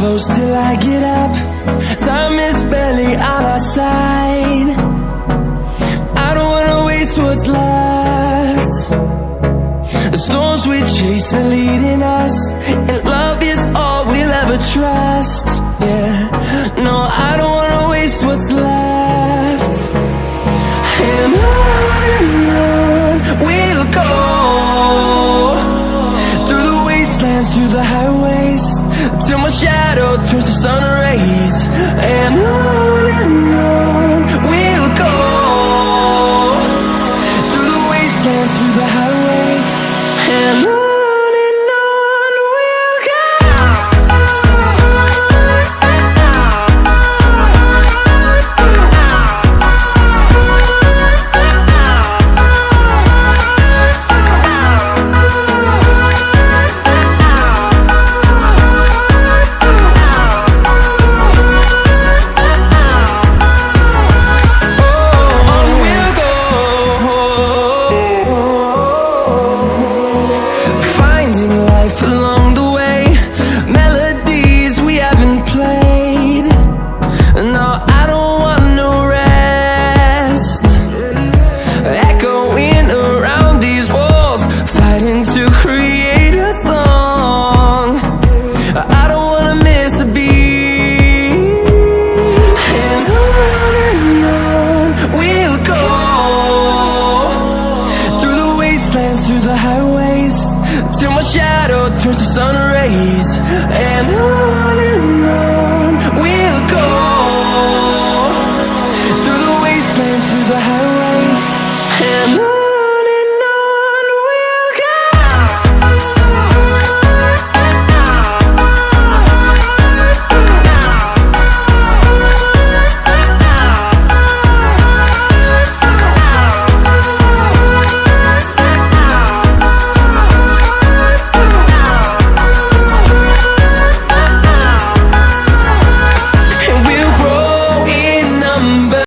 close till I get up. Time is barely on our side. I don't wanna waste what's left. The storms we chase are leading us, and love is all we'll ever trust. Yeah, no, I don't wanna waste what's left. And on we'll go, through the wastelands, through the highways, till my shadow turns to sun rays. And